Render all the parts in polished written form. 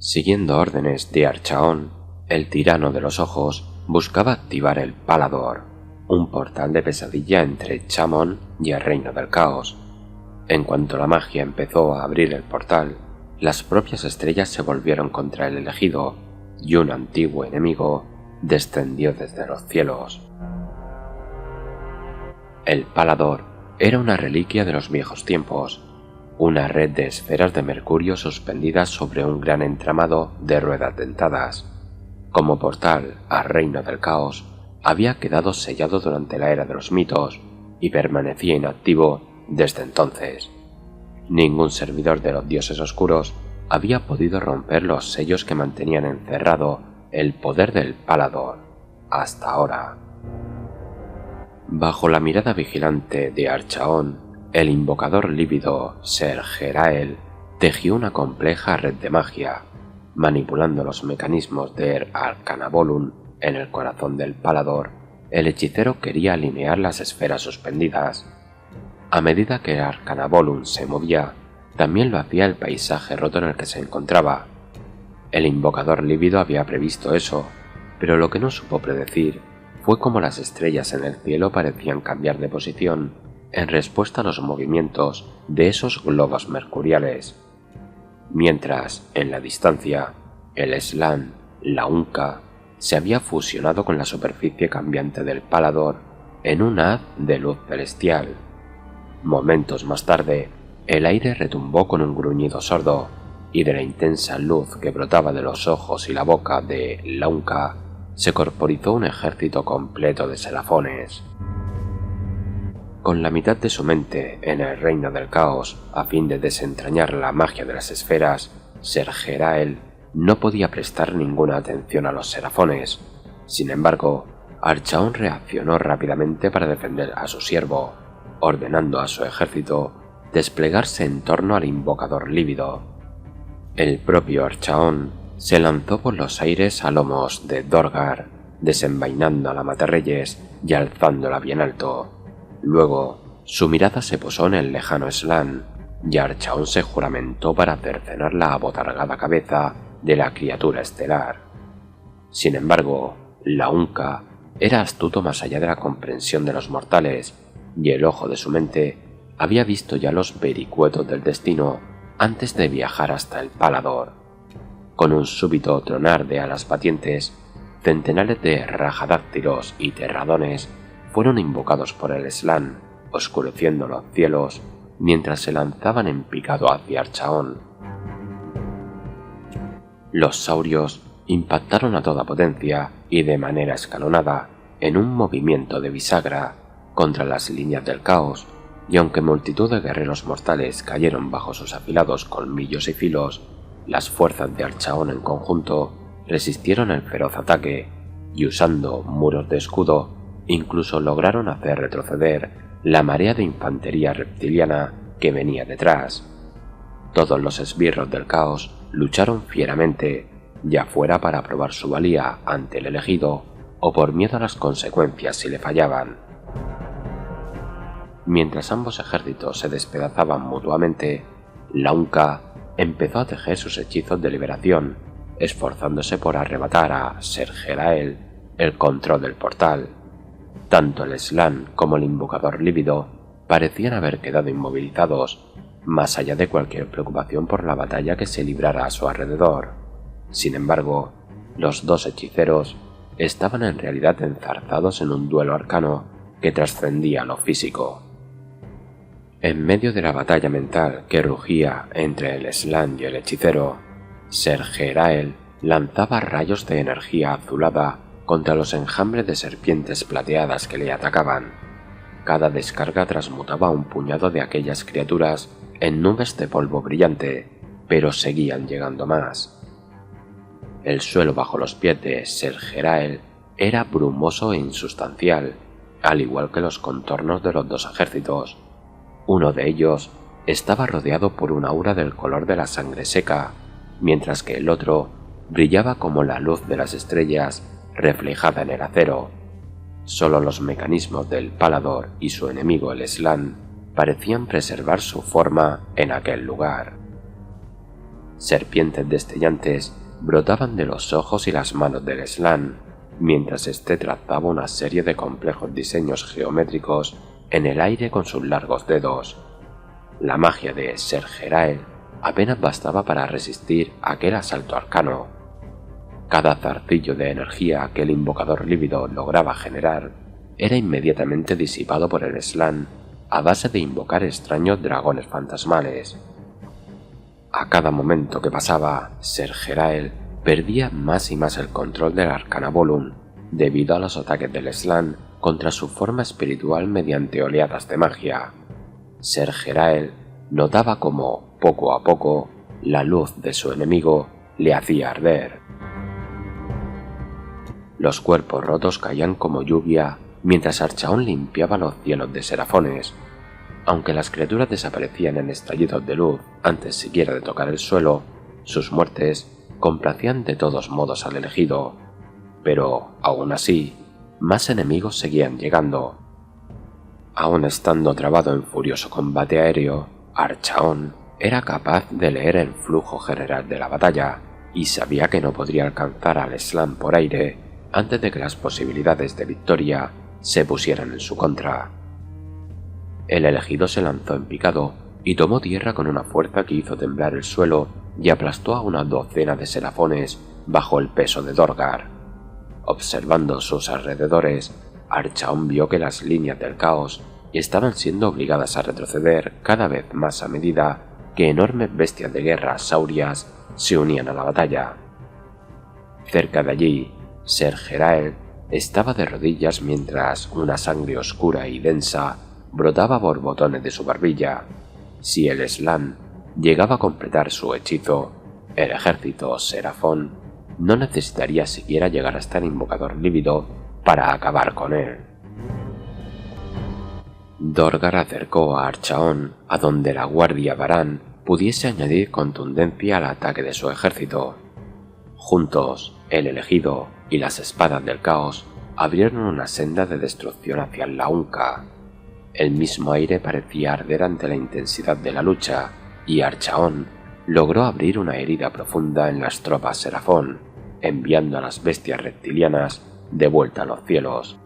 Siguiendo órdenes de Archaon, el tirano de los ojos buscaba activar el Palador, un portal de pesadilla entre Chamon y el Reino del Caos. En cuanto la magia empezó a abrir el portal, las propias estrellas se volvieron contra el elegido y un antiguo enemigo descendió desde los cielos. El Palador era una reliquia de los viejos tiempos, una red de esferas de mercurio suspendidas sobre un gran entramado de ruedas dentadas. Como portal al Reino del Caos, había quedado sellado durante la Era de los Mitos y permanecía inactivo desde entonces. Ningún servidor de los dioses oscuros había podido romper los sellos que mantenían encerrado el poder del Palador hasta ahora. Bajo la mirada vigilante de Archaon, el invocador lívido Ser-Gerael tejió una compleja red de magia, manipulando los mecanismos de Arcanabolum en el corazón del Palador. El hechicero quería alinear las esferas suspendidas. A medida que el Arcanabolum se movía, también lo hacía el paisaje roto en el que se encontraba. El invocador lívido había previsto eso, pero lo que no supo predecir fue cómo las estrellas en el cielo parecían cambiar de posición en respuesta a los movimientos de esos globos mercuriales. Mientras, en la distancia, el Slann, la Unca, se había fusionado con la superficie cambiante del Palador en un haz de luz celestial. Momentos más tarde, el aire retumbó con un gruñido sordo, y de la intensa luz que brotaba de los ojos y la boca de la Unca se corporizó un ejército completo de serafones. Con la mitad de su mente en el Reino del Caos, a fin de desentrañar la magia de las esferas, Ser-Gerael no podía prestar ninguna atención a los serafones. Sin embargo, Archaon reaccionó rápidamente para defender a su siervo, ordenando a su ejército desplegarse en torno al invocador lívido. El propio Archaon se lanzó por los aires a lomos de Dorgar, desenvainando a la Matarreyes y alzándola bien alto. Luego, su mirada se posó en el lejano Slann, y Archaon se juramentó para cercenar la abotargada cabeza de la criatura estelar. Sin embargo, la Unca era astuto más allá de la comprensión de los mortales, y el ojo de su mente había visto ya los vericuetos del destino antes de viajar hasta el Palador. Con un súbito tronar de alas batientes, centenares de rajadáctilos y terradones fueron invocados por el Slann, oscureciendo los cielos mientras se lanzaban en picado hacia Archaon. Los saurios impactaron a toda potencia y de manera escalonada en un movimiento de bisagra contra las líneas del caos, y aunque multitud de guerreros mortales cayeron bajo sus afilados colmillos y filos, las fuerzas de Archaon en conjunto resistieron el feroz ataque y, usando muros de escudo, incluso lograron hacer retroceder la marea de infantería reptiliana que venía detrás. Todos los esbirros del caos lucharon fieramente, ya fuera para probar su valía ante el elegido o por miedo a las consecuencias si le fallaban. Mientras ambos ejércitos se despedazaban mutuamente, la Unca empezó a tejer sus hechizos de liberación, esforzándose por arrebatar a Ser-Gerael el control del portal. Tanto el Slann como el invocador lívido parecían haber quedado inmovilizados, más allá de cualquier preocupación por la batalla que se librara a su alrededor. Sin embargo, los dos hechiceros estaban en realidad enzarzados en un duelo arcano que trascendía lo físico. En medio de la batalla mental que rugía entre el Slann y el hechicero, Ser-Gerael lanzaba rayos de energía azulada contra los enjambres de serpientes plateadas que le atacaban. Cada descarga transmutaba un puñado de aquellas criaturas en nubes de polvo brillante, pero seguían llegando más. El suelo bajo los pies de Ser-Gerael era brumoso e insustancial, al igual que los contornos de los dos ejércitos. Uno de ellos estaba rodeado por un aura del color de la sangre seca, mientras que el otro brillaba como la luz de las estrellas reflejada en el acero. Solo los mecanismos del Palador y su enemigo el Slann parecían preservar su forma en aquel lugar. Serpientes destellantes brotaban de los ojos y las manos del Slann, mientras éste trazaba una serie de complejos diseños geométricos en el aire con sus largos dedos. La magia de Ser-Jerael apenas bastaba para resistir aquel asalto arcano. Cada zarcillo de energía que el invocador lívido lograba generar era inmediatamente disipado por el Slann a base de invocar extraños dragones fantasmales. A cada momento que pasaba, Ser-Jerael perdía más y más el control del Arcanabolum debido a los ataques del Slann contra su forma espiritual mediante oleadas de magia. Ser-Jerael notaba cómo, poco a poco, la luz de su enemigo le hacía arder. Los cuerpos rotos caían como lluvia mientras Archaon limpiaba los cielos de serafones. Aunque las criaturas desaparecían en estallidos de luz antes siquiera de tocar el suelo, sus muertes complacían de todos modos al elegido. Pero, aún así, más enemigos seguían llegando. Aún estando trabado en furioso combate aéreo, Archaon era capaz de leer el flujo general de la batalla y sabía que no podría alcanzar al Slann por aire antes de que las posibilidades de victoria se pusieran en su contra. El elegido se lanzó en picado y tomó tierra con una fuerza que hizo temblar el suelo y aplastó a una docena de serafones bajo el peso de Dorgar. Observando sus alrededores, Archaon vio que las líneas del caos estaban siendo obligadas a retroceder cada vez más a medida que enormes bestias de guerra saurias se unían a la batalla. Cerca de allí, Ser-Jerael estaba de rodillas mientras una sangre oscura y densa brotaba a borbotones de su barbilla. Si el Slann llegaba a completar su hechizo, el ejército serafón no necesitaría siquiera llegar hasta el invocador lívido para acabar con él. Dorgar acercó a Archaon a donde la guardia Varán pudiese añadir contundencia al ataque de su ejército. Juntos, el elegido y las espadas del caos abrieron una senda de destrucción hacia el Launca. El mismo aire parecía arder ante la intensidad de la lucha, y Archaon logró abrir una herida profunda en las tropas serafón, enviando a las bestias reptilianas de vuelta a los cielos.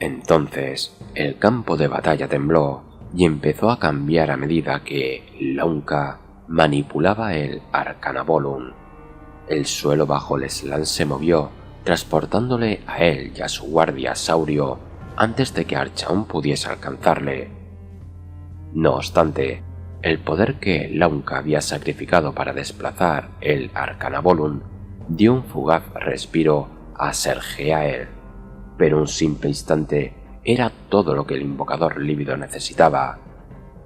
Entonces, el campo de batalla tembló y empezó a cambiar a medida que Launca manipulaba el Arcanabolum. El suelo bajo el Slann se movió, transportándole a él y a su guardia saurio antes de que Archaon pudiese alcanzarle. No obstante, el poder que Launca había sacrificado para desplazar el Arcanabolum dio un fugaz respiro a Ser-Jerael, pero un simple instante era todo lo que el invocador lívido necesitaba.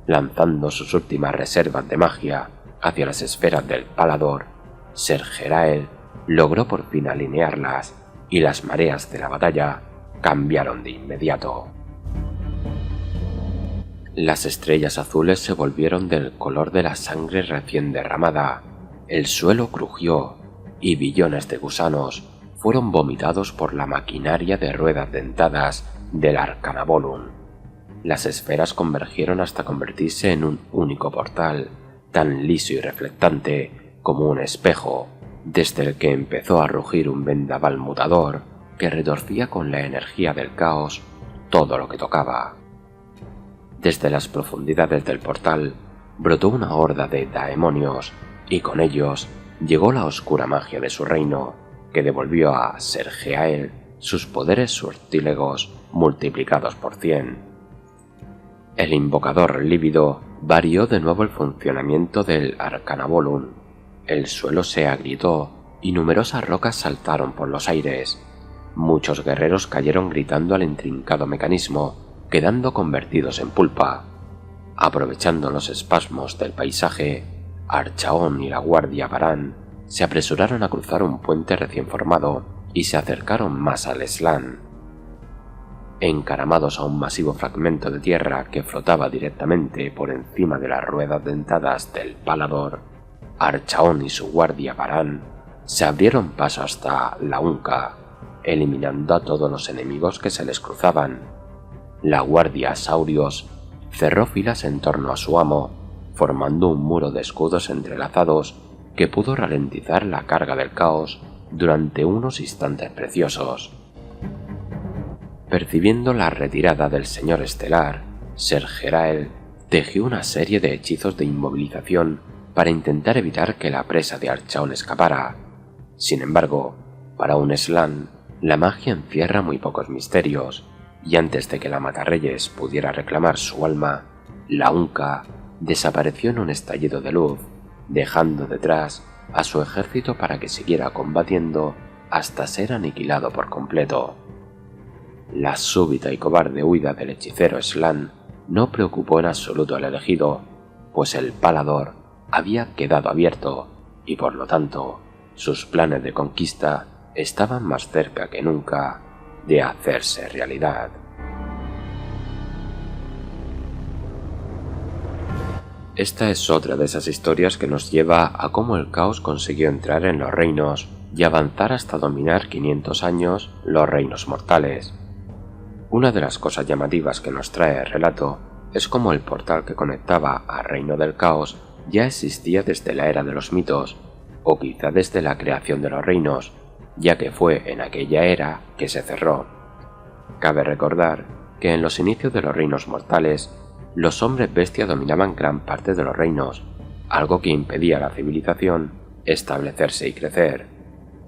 Lanzando sus últimas reservas de magia hacia las esferas del Palador, Ser-Jerael logró por fin alinearlas y las mareas de la batalla cambiaron de inmediato. Las estrellas azules se volvieron del color de la sangre recién derramada, el suelo crujió y billones de gusanos fueron vomitados por la maquinaria de ruedas dentadas del Arcanabolum. Las esferas convergieron hasta convertirse en un único portal, tan liso y reflectante como un espejo, desde el que empezó a rugir un vendaval mutador que retorcía con la energía del caos todo lo que tocaba. Desde las profundidades del portal brotó una horda de daemonios y con ellos llegó la oscura magia de su reino, que devolvió a Ser-Jerael sus poderes sortílegos multiplicados por 100. El invocador lívido varió de nuevo el funcionamiento del Arcanabolum. El suelo se agrietó y numerosas rocas saltaron por los aires. Muchos guerreros cayeron gritando al intrincado mecanismo, quedando convertidos en pulpa. Aprovechando los espasmos del paisaje, Archaon y la guardia Varán se apresuraron a cruzar un puente recién formado y se acercaron más al Slann. Encaramados a un masivo fragmento de tierra que flotaba directamente por encima de las ruedas dentadas del Palador, Archaon y su guardia Varán se abrieron paso hasta Launca, eliminando a todos los enemigos que se les cruzaban. La guardia Saurios cerró filas en torno a su amo, formando un muro de escudos entrelazados que pudo ralentizar la carga del caos durante unos instantes preciosos. Percibiendo la retirada del señor estelar, Ser Jerael tejió una serie de hechizos de inmovilización para intentar evitar que la presa de Archaon escapara. Sin embargo, para un Slann, la magia encierra muy pocos misterios, y antes de que la Matarreyes pudiera reclamar su alma, la Unca desapareció en un estallido de luz, dejando detrás a su ejército para que siguiera combatiendo hasta ser aniquilado por completo. La súbita y cobarde huida del hechicero Slann no preocupó en absoluto al elegido, pues el Palador había quedado abierto y por lo tanto sus planes de conquista estaban más cerca que nunca de hacerse realidad. Esta es otra de esas historias que nos lleva a cómo el caos consiguió entrar en los reinos y avanzar hasta dominar 500 años los reinos mortales. Una de las cosas llamativas que nos trae el relato es cómo el portal que conectaba al reino del caos ya existía desde la era de los mitos, o quizá desde la creación de los reinos, ya que fue en aquella era que se cerró. Cabe recordar que en los inicios de los reinos mortales, los hombres bestia dominaban gran parte de los reinos, algo que impedía a la civilización establecerse y crecer.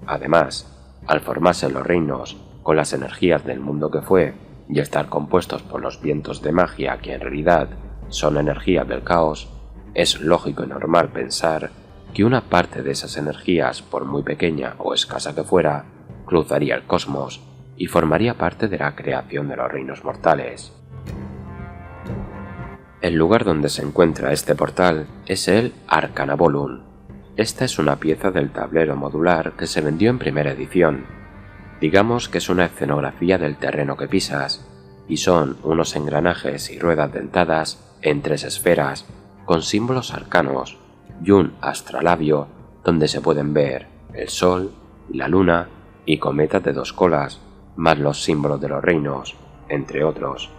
Además, al formarse los reinos con las energías del mundo que fue y estar compuestos por los vientos de magia que en realidad son energías del caos, es lógico y normal pensar que una parte de esas energías, por muy pequeña o escasa que fuera, cruzaría el cosmos y formaría parte de la creación de los reinos mortales. El lugar donde se encuentra este portal es el Arcanabolum. Esta es una pieza del tablero modular que se vendió en primera edición. Digamos que es una escenografía del terreno que pisas, y son unos engranajes y ruedas dentadas en 3 esferas, con símbolos arcanos, y un astralabio donde se pueden ver el sol, la luna y cometas de 2 colas, más los símbolos de los reinos, entre otros.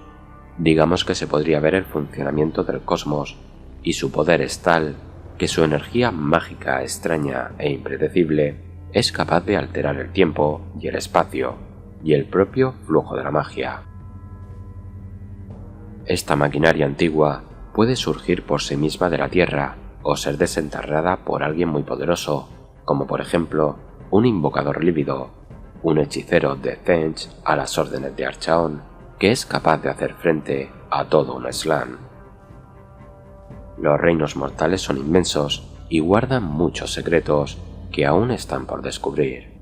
Digamos que se podría ver el funcionamiento del cosmos, y su poder es tal que su energía mágica, extraña e impredecible es capaz de alterar el tiempo y el espacio, y el propio flujo de la magia. Esta maquinaria antigua puede surgir por sí misma de la Tierra, o ser desenterrada por alguien muy poderoso, como por ejemplo un invocador lívido, un hechicero de Tzeentch a las órdenes de Archaon, que es capaz de hacer frente a todo un Slann. Los reinos mortales son inmensos y guardan muchos secretos que aún están por descubrir.